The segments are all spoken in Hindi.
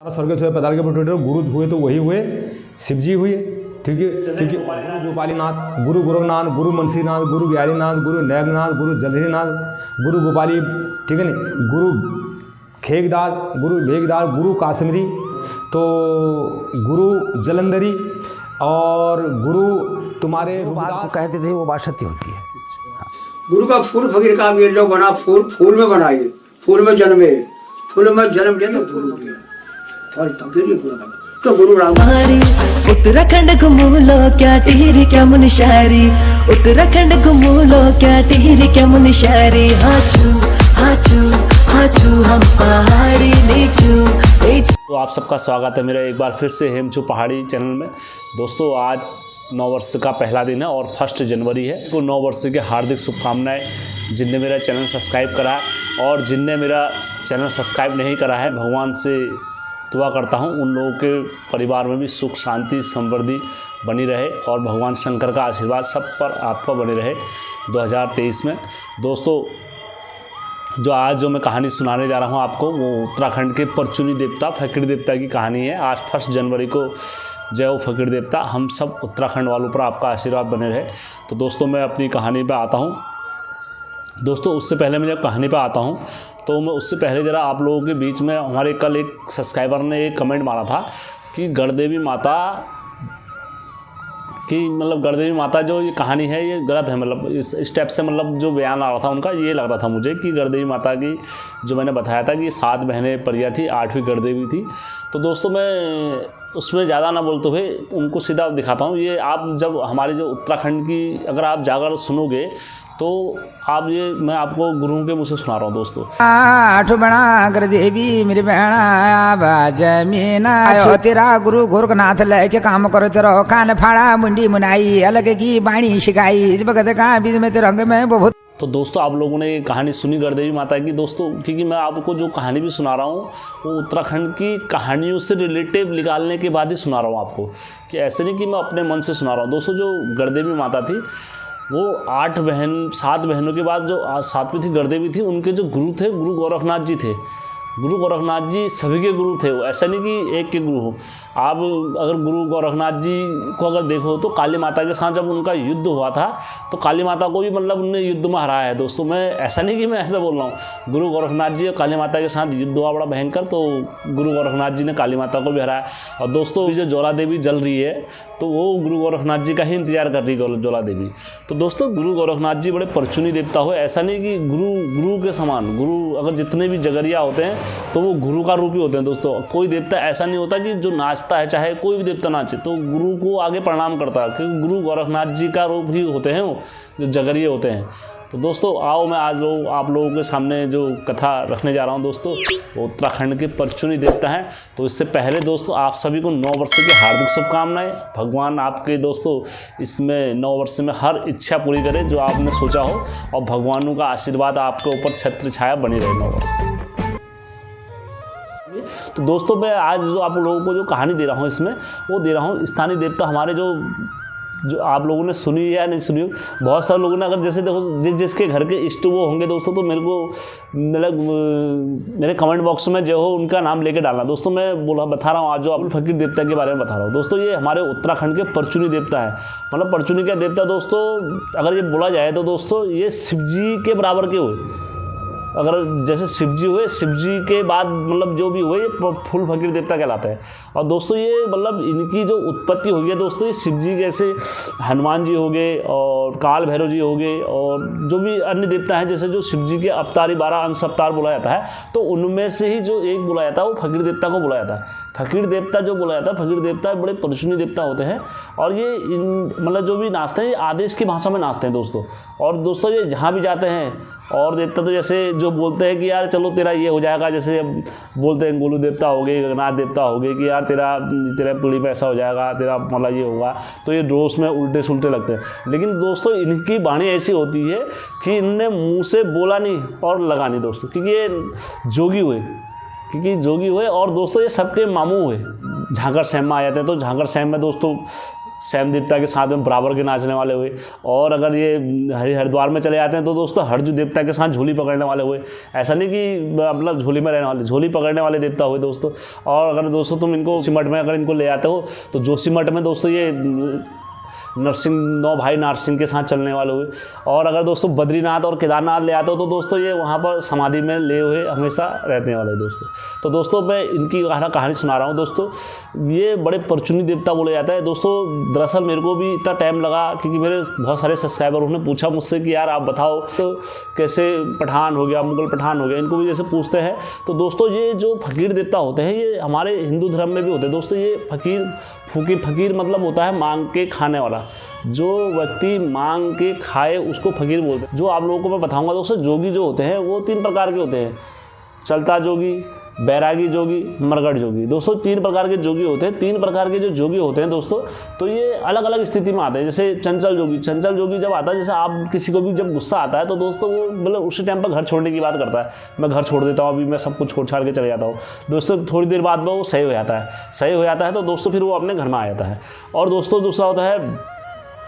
स्वर्ग से पताल के पटोटे गुरु हुए तो वही हुए, शिव जी हुए, ठीक है। क्योंकि गुरु गोपालीनाथ, गुरु गोरखनाथ, गुरु मनसीनाथ, गुरु ग्यारीनाथ, गुरु नैगनाथ, गुरु जलधरीनाथ, गुरु गोपाली, ठीक है नहीं, गुरु खेगदार, गुरु भेगदार, गुरु काश्मीरी, तो गुरु जलंधरी और गुरु तुम्हारे बात को कहते थे वो बात सत्य होती है। गुरु का फूल फकीर का ये जो बना फूल में बनाए, फूल में जन्मे, फूल में जन्म लिया तो फूल हो गया और फकीर ही गुरु बना। तो गुरु राम उत्तराखंड घूमूलो क्या टिहरी क्या मुनशारी, उत्तराखंड घूमूलो क्या टिहरी क्या मुनशारी, हाचू हाचू हाचू हम पहाड़ी नीचू। तो आप सबका स्वागत है मेरा एक बार फिर से हेमचू पहाड़ी चैनल में। दोस्तों आज नववर्ष का पहला दिन है और 1 जनवरी है। तो नववर्ष की हार्दिक शुभकामनाएं जिनने मेरा चैनल सब्सक्राइब करा है और जिनने मेरा चैनल सब्सक्राइब नहीं करा है, भगवान से दुआ करता हूं उन लोगों के परिवार में भी सुख शांति समृद्धि बनी रहे और भगवान शंकर का आशीर्वाद सब पर आपका बने रहे 2023 में। दोस्तों जो आज मैं कहानी सुनाने जा रहा हूं आपको वो उत्तराखंड के परचुनी देवता फकीर देवता की कहानी है। आज 1 जनवरी को जय हो फकीर देवता, हम सब उत्तराखंड वालों पर आपका आशीर्वाद बने रहे। तो दोस्तों मैं अपनी कहानी पे आता हूं। दोस्तों उससे पहले मैं जब कहानी पे आता हूं तो मैं उससे पहले ज़रा आप लोगों के बीच में हमारे कल एक सब्सक्राइबर ने एक कमेंट मारा था कि गढ़देवी माता कि मतलब गढ़देवी माता जो ये कहानी है ये गलत है, मतलब इस स्टेप से मतलब जो बयान आ रहा था उनका ये लग रहा था मुझे कि गढ़देवी माता की जो मैंने बताया था कि 7 बहनें परियां थी, 8वीं गढ़देवी थी। तो दोस्तों मैं उसमें ज़्यादा ना बोलते हुए उनको सीधा दिखाता हूँ। ये आप जब हमारे जो उत्तराखंड की अगर आप जाकर सुनोगे तो आप ये मैं आपको गुरुओं के मुँह से सुना रहा हूँ दोस्तों। 8 बना कर देवी मेरी बहना जमीना तेरा गुरु गोरखनाथ लेके काम करो तेरा कान फाड़ा मुंडी मुनाई अलग की बाणी शिकाई इस भगत का बीच में तेरे रंग में बहुत। तो दोस्तों आप लोगों ने ये कहानी सुनी गढ़देवी माता की दोस्तों, क्योंकि मैं आपको जो कहानी भी सुना रहा हूँ वो उत्तराखंड की कहानियों से रिलेटिव निकालने के बाद ही सुना रहा हूँ आपको, कि ऐसे नहीं कि मैं अपने मन से सुना रहा हूँ। दोस्तों जो गढ़देवी माता थी वो 7 बहनों के बाद जो 7वीं थी गढ़देवी थी, उनके जो गुरु थे गुरु गोरखनाथ जी थे। गुरु गोरखनाथ जी सभी के गुरु थे, वो ऐसा नहीं कि एक के गुरु हो। आप अगर गुरु गोरखनाथ जी को अगर देखो तो काली माता के साथ जब उनका युद्ध हुआ था तो काली माता को भी मतलब उन्होंने युद्ध में हराया है। दोस्तों मैं ऐसा नहीं कि मैं ऐसा बोल रहा हूँ, गुरु गोरखनाथ जी और काली माता के साथ युद्ध हुआ बड़ा भयंकर, तो गुरु गोरखनाथ जी ने काली माता को भी हराया। और दोस्तों जो ज्वाला देवी जल रही है तो वो गुरु गोरखनाथ जी का ही इंतजार कर रही है ज्वाला देवी। तो दोस्तों गुरु गोरखनाथ जी बड़े परचुनी देवता हो, ऐसा नहीं कि गुरु के समान, गुरु अगर जितने भी जगरिया होते हैं तो वो गुरु का रूप ही होते हैं। दोस्तों कोई देवता ऐसा नहीं होता कि जो नाचता है, चाहे कोई भी देवता नाचे तो गुरु को आगे प्रणाम करता है, क्योंकि गुरु गोरखनाथ जी का रूप ही होते हैं वो जो जगरिए होते हैं। तो दोस्तों आओ मैं आज आप लोगों के सामने जो कथा रखने जा रहा हूं दोस्तों वो उत्तराखंड के परचुनी देवता हैं। तो इससे पहले दोस्तों आप सभी को नव वर्ष की हार्दिक शुभकामनाएं। भगवान आपके दोस्तों इसमें नव वर्ष में हर इच्छा पूरी करे जो आपने सोचा हो और भगवानों का आशीर्वाद आपके ऊपर छत्र छाया बनी रहे नव वर्ष में। तो दोस्तों मैं आज जो आप लोगों को जो कहानी दे रहा हूँ इसमें वो दे रहा हूँ स्थानीय देवता हमारे जो आप लोगों ने सुनी या नहीं सुनी, बहुत सारे लोगों ने अगर जैसे देखो जिसके घर के इष्ट वो होंगे दोस्तों तो मेरे को मेरे कमेंट बॉक्स में जो हो उनका नाम लेके डालना। दोस्तों मैं बता रहा हूँ आज जो आप फकीर देवता के बारे में बता रहा हूँ। दोस्तों ये हमारे उत्तराखंड के परचुनी देवता है। मतलब परचुनी का देवता दोस्तों अगर ये बोला जाए तो दोस्तों ये शिव जी के बराबर के हुए। अगर जैसे शिव जी हुए, शिव जी के बाद मतलब जो भी हुए ये फुल फकीर देवता कहलाता है। और दोस्तों ये मतलब इनकी जो उत्पत्ति हुई है दोस्तों ये शिव जी जैसे हनुमान जी हो गए और काल भैरव जी हो गए और जो भी अन्य देवता हैं जैसे जो शिव जी के अवतार 12 अंश अवतार बोला जाता है तो उनमें से ही जो एक बोला जाता है वो फकीर देवता को बोला जाता है। फकीर देवता जो बोला जाता है, फकीर देवता बड़े परचुनी देवता होते हैं और ये मतलब जो भी नाचते हैं ये आदेश की भाषा में नाचते हैं दोस्तों। और दोस्तों ये जहाँ भी जाते हैं और देवता तो जैसे जो बोलते हैं कि यार चलो तेरा ये हो जाएगा, जैसे बोलते हैं गोलू देवता हो गए, गगनाथ देवता हो गए कि यार तेरा पीढ़ी पे ऐसा हो जाएगा, तेरा मतलब ये होगा, तो ये रोज में उल्टे सुलटे लगते हैं। लेकिन दोस्तों इनकी वाणी ऐसी होती है कि इनने मुँह से बोला नहीं और लगा नहीं दोस्तों, क्योंकि ये जोगी हुए और दोस्तों ये सबके मामू हुए। झांकर सैम में आ जाते हैं तो झांकर सैम में दोस्तों सैम देवता के साथ में बराबर के नाचने वाले हुए। और अगर ये हरिद्वार में चले जाते हैं तो दोस्तों हरजू देवता के साथ झोली पकड़ने वाले हुए। ऐसा नहीं कि मतलब झोली में रहने वाले, झोली पकड़ने वाले देवता हुए दोस्तों। और अगर दोस्तों तुम इनको जोशीमठ में अगर इनको ले आते हो तो जोशीमठ में दोस्तों ये नरसिंह, 9 भाई नारसिंह के साथ चलने वाले हुए। और अगर दोस्तों बद्रीनाथ और केदारनाथ ले आते हो तो दोस्तों ये वहाँ पर समाधि में ले हुए हमेशा रहने वाले दोस्तों। तो दोस्तों मैं इनकी कहानी सुना रहा हूँ दोस्तों। ये बड़े परचुनी देवता बोले जाता है दोस्तों। दरअसल मेरे को भी इतना टाइम लगा क्योंकि मेरे बहुत सारे सब्सक्राइबर उन्होंने पूछा मुझसे कि यार आप बताओ तो कैसे पठान हो गया, मुगल पठान हो गया, इनको भी जैसे पूछते हैं। तो दोस्तों ये जो फकीर देवता होते हैं ये हमारे हिंदू धर्म में भी होते हैं दोस्तों। ये फकीर मतलब होता है मांग के खाने वाला। जो व्यक्ति मांग के खाए उसको फकीर बोलते हैं। जो आप लोगों को मैं बताऊंगा दोस्तों, जोगी जो होते हैं वो 3 प्रकार के होते हैं, चलता जोगी, बैरागी जोगी, मरगट जोगी। दोस्तों 3 प्रकार के जोगी होते हैं। 3 प्रकार के जो जोगी होते हैं दोस्तों तो ये अलग अलग स्थिति में आते हैं। जैसे चंचल जोगी जब आता है, जैसे आप किसी को भी जब गुस्सा आता है तो दोस्तों वो मतलब उसी टाइम पर घर छोड़ने की बात करता है, मैं घर छोड़ देता हूँ, अभी मैं सब कुछ छोड़ छाड़ के चले जाता हूँ। दोस्तों थोड़ी देर बाद में वो सही हो जाता है तो दोस्तों फिर वो अपने घर में आ जाता है। और दोस्तों दूसरा होता है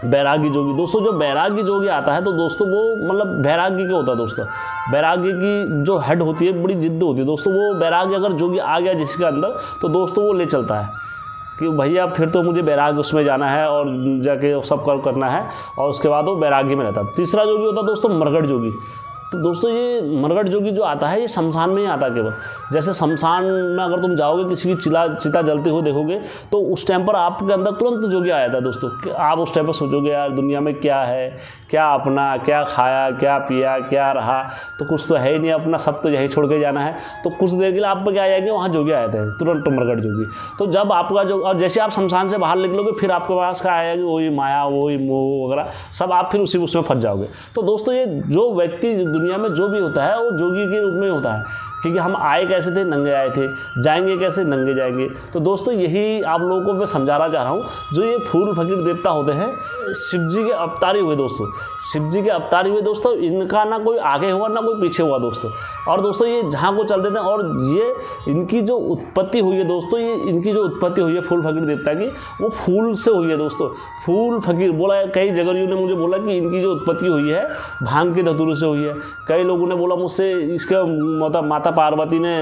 बैरागी जोगी। दोस्तों जो बैरागी जोगी आता है तो दोस्तों वो मतलब बैरागी क्या होता है दोस्तों, बैरागी की जो हेड होती है बड़ी जिद्द होती है दोस्तों। वो बैरागी अगर जोगी आ गया जिसके अंदर तो दोस्तों वो ले चलता है कि भैया फिर तो मुझे बैराग उसमें जाना है और जाके सब करना है, और उसके बाद वो बैरागी में रहता है। तीसरा जोगी होता है दोस्तों मरगट जोगी। तो दोस्तों ये मरगट जोगी जो आता है ये शमशान में ही आता है केवल। जैसे शमशान में अगर तुम जाओगे किसी की चिता जलते हुए देखोगे तो उस टाइम पर आपके अंदर तुरंत जोगी आ जाता है दोस्तों। कि आप उस टाइम पर सोचोगे यार दुनिया में क्या है, क्या अपना, क्या खाया, क्या पिया, क्या रहा, तो कुछ तो है ही नहीं अपना, सब तो यही छोड़ के जाना है। तो कुछ देर के लिए आप क्या आ जाएंगे, वहाँ जोगी आ जाते हैं तुरंत मरगट जोगी। तो जब आपका जो, और जैसे आप शमशान से बाहर निकलोगे फिर आपके पास क्या आएगा, वही माया, वही मोह वगैरह सब, आप फिर उसमें फंस जाओगे। तो दोस्तों ये जो व्यक्ति दुनिया में जो भी होता है वो जोगी के रूप में होता है, क्योंकि हम आए कैसे थे, नंगे आए थे, जाएंगे कैसे, नंगे जाएंगे। तो दोस्तों यही आप लोगों को मैं समझाना चाह रहा हूँ। जो ये फूल फकीर देवता होते हैं शिव जी के अवतारी हुए दोस्तों, शिव जी के अवतारी हुए दोस्तों। इनका ना कोई आगे हुआ ना कोई पीछे हुआ दोस्तों। और दोस्तों ये जहाँ को चलते थे, और ये इनकी जो उत्पत्ति हुई है दोस्तों, ये इनकी जो उत्पत्ति हुई है फूल फकीर देवता की, वो फूल से हुई है दोस्तों। फूल फकीर बोला है, कई जगरियों ने मुझे बोला कि इनकी जो उत्पत्ति हुई है भांग के धतूरे से हुई है। कई लोगों ने बोला मुझसे इसका मतलब माता पार्वती ने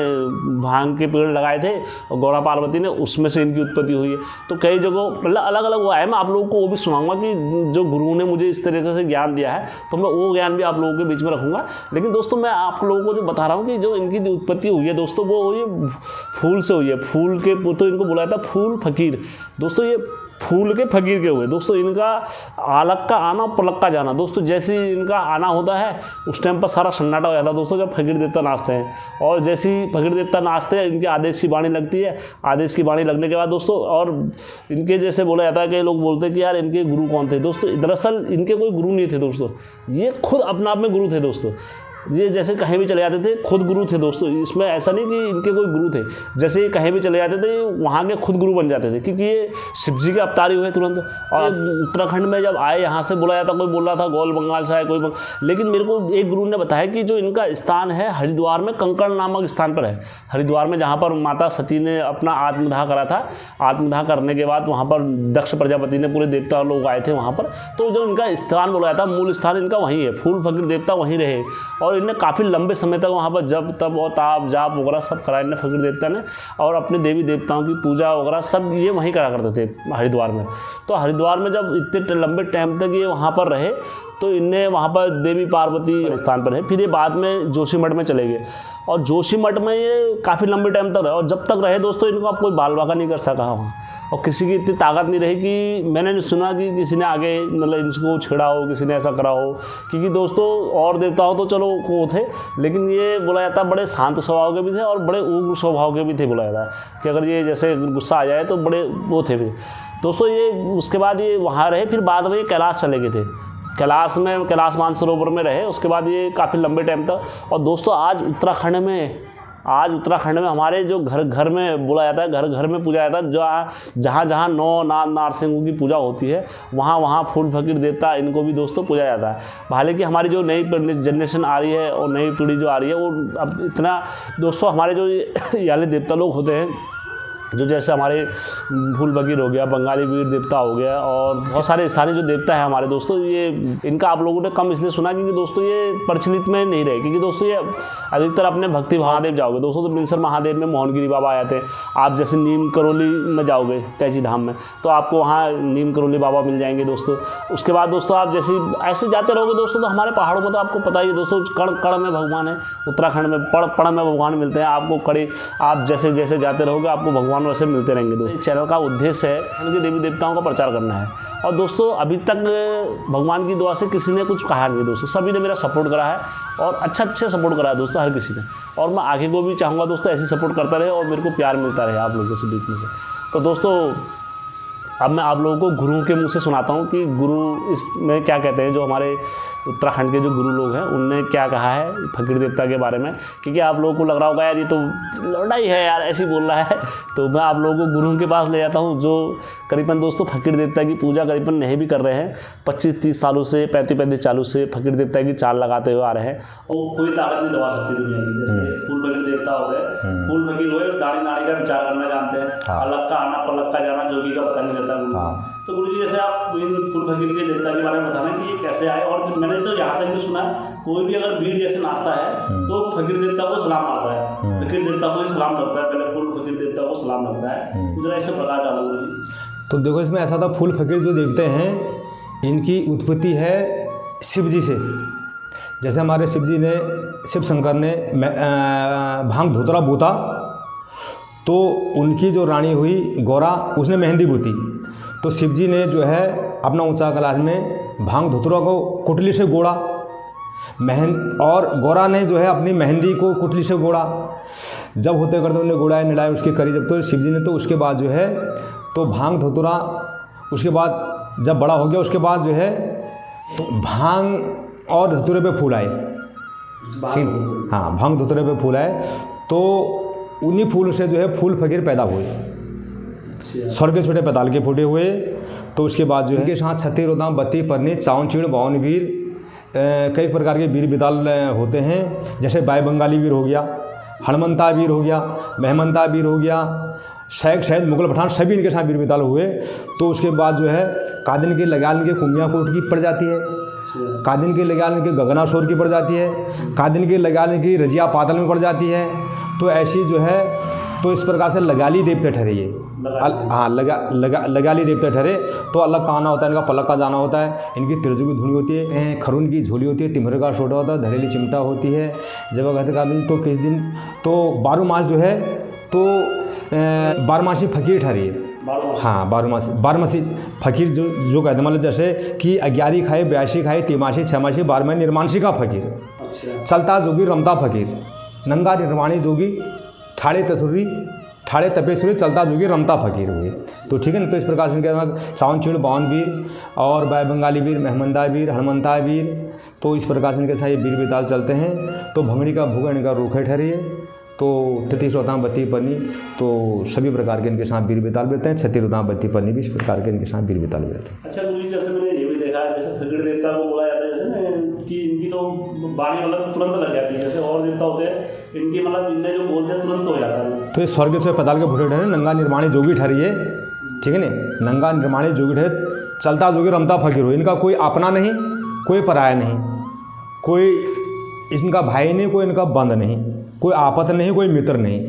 भांग के पेड़ लगाए थे और गौरा पार्वती ने, उसमें से इनकी उत्पत्ति हुई है। तो कई जगह मतलब अलग अलग हुआ है। मैं आप लोगों को वो भी सुनाऊंगा कि जो गुरुओं ने मुझे इस तरीके से ज्ञान दिया है, तो मैं वो ज्ञान भी आप लोगों के बीच में रखूंगा। लेकिन दोस्तों मैं आप लोगों को जो बता रहा हूँ कि जो इनकी जो उत्पत्ति हुई है दोस्तों वो हुई फूल से हुई है। फूल के, तो इनको बुलाया था फूल फकीर दोस्तों। ये फूल के फकीर के हुए दोस्तों। इनका आलक का आना पलक का जाना दोस्तों। जैसे ही इनका आना होता है उस टाइम पर सारा सन्नाटा हो जाता है दोस्तों, जब फकीर देवता नाचते हैं। और जैसे ही फकीर देवता नाचते हैं इनके आदेश की वाणी लगती है। आदेश की वाणी लगने के बाद दोस्तों, और इनके जैसे बोला जाता है कि लोग बोलते हैं कि यार इनके गुरु कौन थे दोस्तों। दरअसल इनके कोई गुरु नहीं थे दोस्तों, ये खुद अपने आप में गुरु थे दोस्तों। ये जैसे कहीं भी चले जाते थे खुद गुरु थे दोस्तों। इसमें ऐसा नहीं कि इनके कोई गुरु थे, जैसे ये कहीं भी चले जाते थे वहाँ के खुद गुरु बन जाते थे, क्योंकि ये शिव जी के अवतारी हुए तुरंत। और उत्तराखंड में जब आए, यहाँ से बोला जाता, कोई बोल रहा था गोल बंगाल से आए कोई, लेकिन मेरे को एक गुरु ने बताया कि जो इनका स्थान है हरिद्वार में कंकड़ नामक स्थान पर है। हरिद्वार में जहाँ पर माता सती ने अपना आत्मदाह करा था, आत्मदाह करने के बाद वहाँ पर दक्ष प्रजापति ने, पूरे देवता लोग आए थे वहाँ पर। तो जो इनका स्थान बोला जाता, मूल स्थान इनका वहीं है। फूल फकीर देवता वहीं रहे और इन्हें काफ़ी लंबे समय तक वहाँ पर जब तब और ताप जाप वगैरह सब कराया इन्हें फकीर देवता ने। और अपने देवी देवताओं की पूजा वगैरह सब ये वहीं करा करते थे हरिद्वार में। तो हरिद्वार में जब इतने लंबे टाइम तक ये वहाँ पर रहे तो इनने वहाँ पर देवी पार्वती स्थान पर है। फिर ये बाद में जोशीमठ में चले गए और जोशीमठ में ये काफ़ी लंबे टाइम तक रहे। और जब तक रहे दोस्तों इनको अब कोई बाल बाका नहीं कर सका वहाँ, और किसी की इतनी ताकत नहीं रही कि मैंने सुना कि किसी ने आगे मतलब इनको छेड़ा हो, किसी ने ऐसा करा हो। क्योंकि दोस्तों और देवताओं तो चलो वो थे, लेकिन ये बोला जाता बड़े शांत स्वभाव के भी थे और बड़े उग्र स्वभाव के भी थे। बोला जाता है कि अगर ये जैसे गुस्सा आ जाए तो बड़े वो थे भी दोस्तों। ये उसके बाद ये वहाँ रहे, फिर बाद में ये कैलाश चले गए थे। कैलाश मानसरोवर में रहे, उसके बाद ये काफ़ी लंबे टाइम तक। और दोस्तों आज उत्तराखंड में हमारे जो घर में बोला जाता है, घर में पूजा जाता है। जहाँ 9 नाथ नारसिंहों की पूजा होती है वहाँ फूल फकीर देवता इनको भी दोस्तों पूजा जाता है। हालांकि हमारी जो नई जनरेशन आ रही है और नई पीढ़ी जो आ रही है वो अब इतना दोस्तों, हमारे जो याले देवता लोग होते हैं जो जैसे हमारे फूल फकीर हो गया, बंगाली वीर देवता हो गया और बहुत सारे स्थानीय जो देवता है हमारे दोस्तों, ये इनका आप लोगों ने कम इसलिए सुना क्योंकि दोस्तों ये प्रचलित में नहीं रहे, क्योंकि दोस्तों ये अधिकतर अपने भक्ति महादेव जाओगे दोस्तों तो बिलसर महादेव में मोहनगिरी बाबा आए थे। आप जैसे नीम करोली में जाओगे कैची धाम में तो आपको वहाँ नीम करोली बाबा मिल जाएंगे दोस्तों। उसके बाद दोस्तों आप जैसे ऐसे जाते रहोगे दोस्तों तो हमारे पहाड़ों में तो आपको पता ही है दोस्तों, कड़ में भगवान है, उत्तराखंड में पड़ में भगवान मिलते हैं आपको। कड़ी आप जैसे जैसे जाते रहोगे आपको भगवान वैसे मिलते रहेंगे दोस्तों। चैनल का उद्देश्य है उनके देवी देवताओं का प्रचार करना है और दोस्तों अभी तक भगवान की दुआ से किसी ने कुछ कहा नहीं दोस्तों, सभी ने मेरा सपोर्ट करा है और अच्छा सपोर्ट करा है दोस्तों हर किसी ने। और मैं आगे को भी चाहूँगा दोस्तों ऐसे सपोर्ट करता रहे और मेरे को प्यार मिलता रहे आप लोगों से बीच में से। तो दोस्तों अब मैं आप लोगों को गुरुओं के मुंह से सुनाता हूँ कि गुरु इसमें क्या कहते हैं, जो हमारे उत्तराखंड के जो गुरु लोग हैं उनने क्या कहा है फकीर देवता के बारे में। क्योंकि आप लोगों को लग रहा होगा यार ये तो लड़ाई है यार, ऐसे ही बोल रहा है, तो मैं आप लोगों को गुरुओं के पास ले जाता हूँ जो करीबन दोस्तों फकीर देवता की पूजा करीबन नहीं भी कर रहे हैं, 25-30 सालों से 35 सालों से फकीर देवता की चाल लगाते हुए आ रहे हैं और कोई ताकत नहीं दबा सकती दुनिया की। जैसे फूल फकीर देवता होते हैं, फूल फकीर हुए दाढ़ी नाड़ी का विचार करना जानते हैं, अलग का आना पलक का जाना जोगी का पता नहीं रहता। तो गुरु जी जैसे आप इन फूल फकीर के देवता के बारे में बताना कि ये कैसे आए। और मैंने तो यहाँ तक भी सुना कोई भी अगर भीड़ जैसे नाचता है तो फकीर देवता को सलाम मारता है, फकीर देवता को ही सलाम लगता है, पहले फूल फकीर देवता को सलाम लगता है। तो जरा ऐसे प्रकार डालो गुरु जी। तो देखो इसमें ऐसा था, फूल फकीर जो देखते हैं इनकी उत्पत्ति है शिव जी से। जैसे हमारे शिव जी ने, शिव शंकर ने भांग धोतरा बूता तो उनकी जो रानी हुई गौरा उसने मेहंदी बूती, तो शिव जी ने जो है अपना ऊंचा कैलाश में भांग धोतरा को कुटली से गोड़ा और गौरा ने जो है अपनी मेहंदी को कुटली से गोड़ा। जब होते करते उन्हें गोड़ाए निड़ाए उसकी करी जब तो शिव जी ने, तो उसके बाद जो है तो भांग धोतरा, उसके बाद जब बड़ा हो गया उसके बाद जो है तो भांग और धतूरे पे फूल आए, ठीक, हाँ भांग धतूरे पे फूल आए तो उन्हीं फूल से जो है फूल फकीर पैदा हुए, स्वर्ग के छोटे पैताल के फूटे हुए। तो उसके बाद जो है इनके साथ 36 रोदाम 32 परनी 54 चीड़ 52 वीर, कई प्रकार के वीर बिदाल होते हैं। जैसे बाई बंगाली वीर हो गया, हनुमंता वीर हो गया, मेहमंता वीर हो गया, शेख शहद मुगल पठान सभी इनके साथ वीर बिदाल हुए। तो उसके बाद जो है कादिन के लगाल के कुमिया कोट की पड़ जाती है, कादिन के लगाल के गगनाशोर की पड़ जाती है, कादिन के लगाल की रजिया पातल में पड़ जाती है। तो ऐसी जो है तो इस प्रकार से लगाली देवता ठहरे ये, हाँ लगाली देवता ठहरे। तो अलग का आना होता है, इनका पलक का जाना होता है, इनकी तिरजू की धुनी होती है, खरून की झोली होती है, तिमरे का छोटा होता है, धड़ेली चिमटा होती है। जब कहते का तो किस दिन तो 12 मास जो है तो 12मासी फकीर ठहरी है, हाँ 12मासी फकीर जो कहते मतलब जैसे कि 11 खाए 82 खाए 83 6मासी 12 निर्माणसी का फकीर, चलता जोगी रमता फकीर, नंगा निर्माणी जोगी ठाड़े तसुरी ठाड़े तपेश्वरी चलता जोगी रमता फकीर हुए। तो ठीक है ना। तो इस प्रकार से इनके 54 52 वीर और बाय बंगाली वीर, मेहमंदा वीर, हनुमंता वीर, तो इस प्रकार से इनके साथ ये वीर बेताल चलते हैं। तो भंगड़ी का भूगा इनका रूखे ठहरी है। तो 33 रोताम 32 पन्नी, तो सभी प्रकार के इनके साथ वीर बेताल रहते हैं। 36 रोताम 32 पन्नी भी इस प्रकार के इनके साथ वीर बेताल रहते हैं। अच्छा गुरु जी, जैसे मैंने ये भी देखा है जैसे फकीर देवता को बोला जाता है जैसे ना कि इनकी तो बाणी मतलब तुरंत लग जाती है, जैसे और देवता होते हैं इनकी मतलब इनने जो बोलते हैं तुरंत हो जाता है। तो ये स्वर्ग से पताल के भूटे ठहरे, नंगा निर्माणी जोगी ठहरी है, ठीक है ना। नंगा निर्माणी जोगी ठहरे, चलता जोगी रमता फकीर हो। इनका कोई अपना नहीं, कोई पराया नहीं, कोई इनका भाई नहीं, कोई इनका बंद नहीं, कोई आपत नहीं, कोई मित्र नहीं।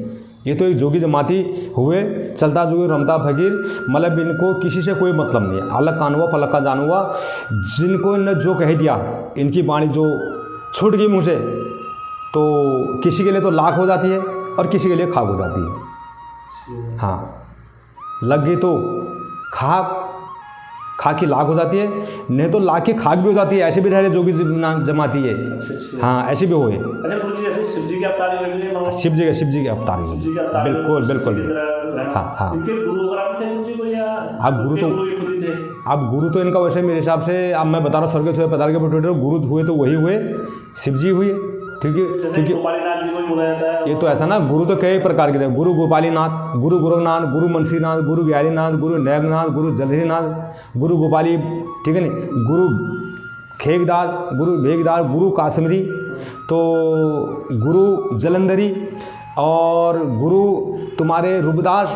ये तो एक जोगी जमाती हुए, चलता जोगी रमता फकीर, मतलब इनको किसी से कोई मतलब नहीं है। अलग कान हुआ पलक का जान हुआ, जिनको इन्होंने जो कह दिया, इनकी वाणी जो छूट गई मुँह से, तो किसी के लिए तो लाख हो जाती है और किसी के लिए खाक हो जाती है। हाँ, लग गई तो खाक की लाख हो जाती है, नहीं तो लाख की खाक भी हो जाती है। ऐसे भी ठहरे जोगी जमाती है। हाँ, ऐसे भी हुए। अच्छा गुरु जी, जैसे शिव जी के अवतार है, शिव जी के अवतार है, बिल्कुल बिल्कुल। हाँ हाँ, अब गुरु तो इनका वैसे मेरे हिसाब से, अब मैं बता रहा हूँ स्वर्ग से पताल के फूटे, गुरु हुए तो वही हुए, शिव जी हुए, ठीक है। क्योंकि ये तो ऐसा ना, गुरु तो कई प्रकार के थे। गुरु गोपालीनाथ, गुरु गोरखनाथ, गुरु मनसीनाथ, गुरु ग्यारीनाथ, गुरु नैगनाथ, गुरु जलधरीनाथ, गुरु गोपाली, ठीक है नहीं, गुरु खेगदार, गुरु भेगदार, गुरु काश्मीरी, तो गुरु जलंधरी और गुरु तुम्हारे रूपदास,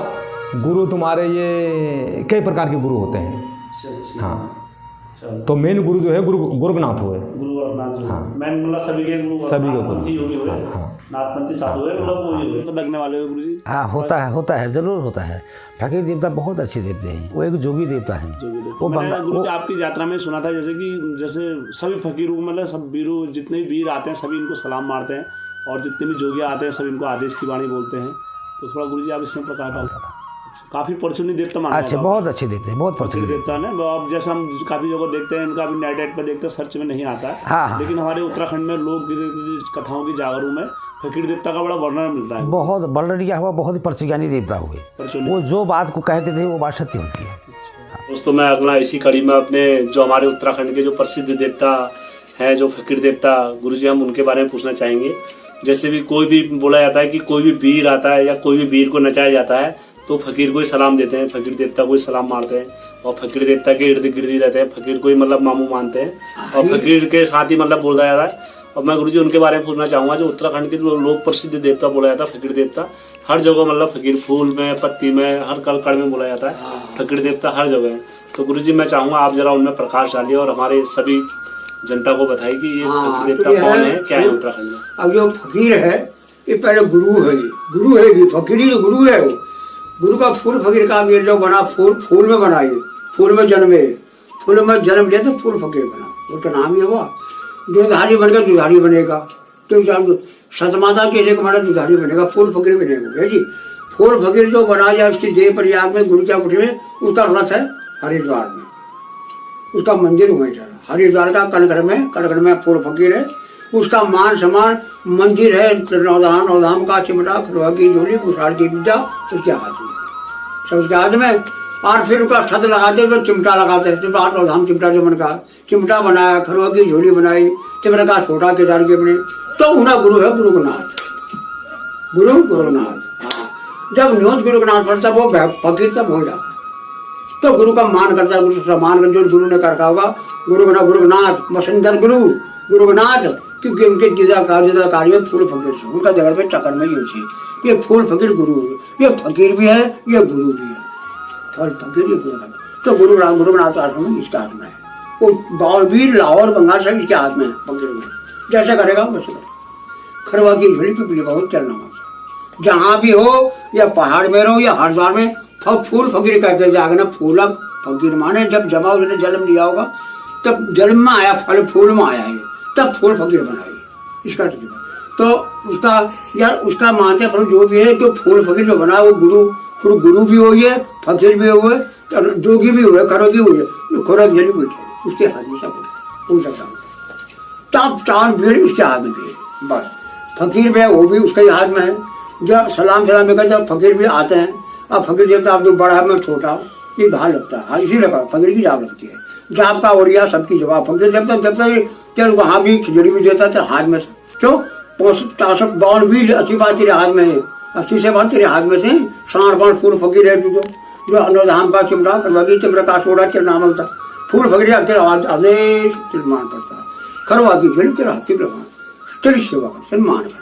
गुरु तुम्हारे ये कई प्रकार के गुरु होते हैं। हाँ, तो मेन गुरु जो है गुरु गोरखनाथ हुए। गुरु गोरखनाथ जो हाँ। मैन मतलब सभी के गुरु सभी के गुरु। नाथपंथी योगी हुए, नाथपंथी साधु हुए, मतलब वो ही हुए। तो लगने वाले हुए गुरुजी। हाँ, होता है, जरूर होता है। फकीर देवता बहुत अच्छे देवते हैं, वो एक जोगी देवता है। वो मैंने गुरुजी आपकी यात्रा में सुना था जैसे सभी फकीरों मतलब सब वीरों जितने भी वीर आते हैं सभी इनको सलाम मारते हैं, और जितने भी जोगी आते हैं सब इनको आदेश की वाणी बोलते हैं। तो थोड़ा गुरुजी आप इसमें प्रकाश डालता था। काफ़ी परचुनी देवता माना अच्छे, बहुत अच्छे देवते हैं, बहुत फकीर प्रचलित। देवता ने अब जैसे हम काफ़ी जगह देखते हैं इनका भी नेट पे देखते हैं, सर्च में नहीं आता है। हाँ। लेकिन हमारे उत्तराखंड में लोक कथाओं की जागरों में फकीर देवता का बड़ा वर्णन मिलता है। बहुत वर्णन किया हुआ, बहुत ही परचज्ञानी देवता हुए। परचुनी। वो जो बात को कहते थे वो बात सत्य होती है। दोस्तों मैं अगला इसी कड़ी में अपने जो हमारे उत्तराखंड के जो प्रसिद्ध देवता हैं जो फकीर देवता गुरुजी, हम उनके बारे में पूछना चाहेंगे। जैसे भी कोई भी बोला जाता है कि कोई भी वीर आता है या कोई भी वीर को नचाया जाता है तो फकीर को ही सलाम देते हैं, फकीर देवता को ही सलाम मारते हैं, और फकीर देवता के इर्द गिर्द ही रहते हैं, फकीर को ही मतलब मामू मानते हैं, और फकीर के साथ ही मतलब बोला जाता है। और मैं गुरुजी उनके बारे में पूछना चाहूंगा जो उत्तराखंड के जो लोक प्रसिद्ध देवता बोला जाता है फकीर देवता, हर जगह मतलब फकीर फूल में, पत्ती में, हर कड़ में बोला जाता है फकीर देवता हर जगह है। तो गुरुजी मैं चाहूंगा आप जरा उनमें प्रकाश डालिए और हमारे सभी जनता को बताइए कि ये फकीर देवता कौन है, क्या है उत्तराखंड में। अब जो फकीर है ये पहले गुरु है, गुरु है भी फकीरी गुरु है। वो गुरु का फूल फकीर का ये जो बना फूल में बनाइए, फूल में जन्मे, फूल में जन्म लिया तो फूल फकीर बना, उसका नाम ही हुआ। दुधारी बन गया दुधारी बनेगा, तो सतमाता के लिए हमारा दुधारी बनेगा, फूल फकीर बनेगा जी। फूल फकीर जो बना जाए उसकी देह प्रयाग में गुरु क्या कुटी में उसका रथ है हरिद्वार में, उसका मंदिर हुआ हरिद्वार का कनगढ़ में फूल फकीर है। उसका मान सम्मान मंदिर है, नौधाम का चिमटा, खरवा की झोली, कुशाल की विद्या उसके हाथ में, सब उसके हाथ में। और फिर उसका छत लगाते तो चिमटा लगाते हैं, नौधाम चिमटा जो मन का चिमटा बनाया, खरवा की झोली बनाई, चिमटा का छोटा केदार के बने, तो उन्हें गुरु है गुरुनाथ। हाँ, जब न्योज गुरुनाथ पड़ता वो फकीर सब हो जाता है, तो गुरु का मान करता है, गुरु सम्मान जो गुरु ने करता होगा गुरुनाथ मसंदर गुरुनाथ, क्योंकि उनके कार्य में फूल फकीर से उनका जगह पे चक्कर में ये फूल फकीर गुरु, ये फकीर भी है ये गुरु भी है, और फकीर ये गुरु है। तो गुरुनाथ आश्रम इसके हाथ में है, वो बालवीर लाहौर बंगाल सब इसके हाथ में है फकीर में, जैसा करेगा वैसे करेगा। खरवा की झोली पे पीली बहुत चलना माता, जहाँ भी हो या पहाड़ में रहो या हरिद्वार में फूल फकीर कहते जागे ना, फूलक फकीर माने जब जमा उसने जन्म लिया होगा तब जन्म में आया, फल फूल में आया है, तब फूल फकीर बनाए इसका। तो उसका यार उसका मानते पर जो भी है, जो फूल फकीर जो बना वो गुरु भी हुई है, फकीर भी हुए, जोगी भी हुए, खरोगी हुए, खोरक जली बैठे उसके हाथ में सब तब चांद भीड़ उसके हाथ में भी, बस फकीर भी है वो भी उसके हाथ में है। जब सलाम में जब फकीर भी आते हैं, अब फकीर देवता आप जो बड़ा है मैं छोटा, ये भार लगता है, हाँ इसी लगा फकीर की जाप लगती है, जाप का ओरिया सबकी जवाब फकीर जब वहाँ भी खिचड़ी भी देता था हाथ में से, क्यों 52 भी अच्छी बात तेरे हाथ में है, अच्छी से बात तेरे हाथ में से 4-5 फूल फकीर है जो अनुधाम का चिमटा करवागी चिमटा का सोड़ा तेरा नाम होता फूल फकीर तेरा आदेश मान पड़ता है, खरवा की झोली तेरा हाथी तेरी सेवा कर सम्मान करते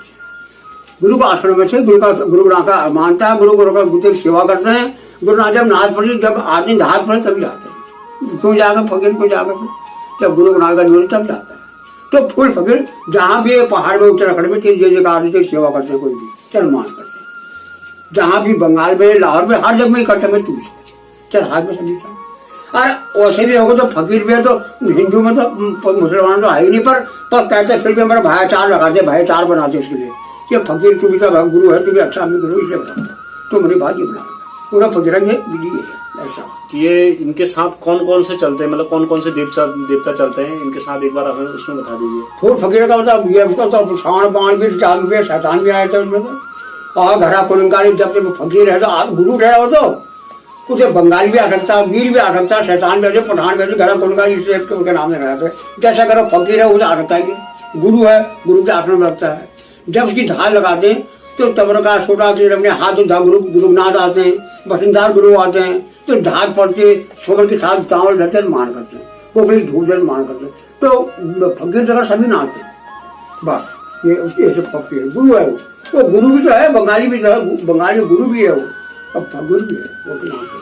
गुरु का आश्रम में से गुरुनाथ का मानता है, गुरु का तेरी सेवा करते हैं। गुरुनाथ जब नाथ पड़े जब आदमी हाथ पड़े तभी जाते हैं, क्यों जाकर फकीर को जाकर जब गुरुनाथ का झोली तब जाता है। तो फूल फकीर जहाँ भी पहाड़ में उत्तराखंड में तेरी जगह सेवा करते हैं, कोई भी सम्मान करते हैं, जहाँ भी बंगाल में लाहौर में हर जगह में इकट्ठे में तू चल हाथ में सभी और वैसे भी होगा तो फकीर भी है, तो हिंदू में तो मुसलमान तो है ही नहीं, पर कहते फिर भी हमारा भाईचार लगाते भाईचार बनाते उसके लिए कि फकीर तू भी का गुरु है, तू भी अच्छा आदमी गुरु इसलिए बताता तो मेरी भाजी बना पूरा फकीर ये विधि है ऐसा। ये इनके साथ कौन कौन से चलते हैं, मतलब कौन कौन से देवता चलते हैं इनके साथ, एक बार हमें उसमें बता दीजिए। फूल फकीर का मतलब ये तो श्रावण पान भी जान भी शैतान भी आए थे उसमें, तो और घरा कुलंकारी जब से फकीर है तो आप गुरु रहे हो तो उसे बंगाल भी आ सकता है, वीर भी आ सकता है, शैतान भी पठान भी घरा कुलंकारी उनके नाम लगाया थे, जैसा करो फकीर है उसे आ सकता है, गुरु है गुरु के आश्रम में रखता है। जब उसकी धार लगाते हैं तो तबर का छोटा के अपने हाथ गुरुनाथ आते हैं, बसंतार गुरु आते हैं, तो धार पड़ते छोकर के साथ चावल धरते मान करते हैं, कोकली धूप दे मान करते हैं, तो फकीर जगह सभी नाचते बस ये फकीर गुरु है वो गुरु भी तो है, बंगाली भी बंगाली गुरु भी है वो अब फगुर भी है वो भी नाम है।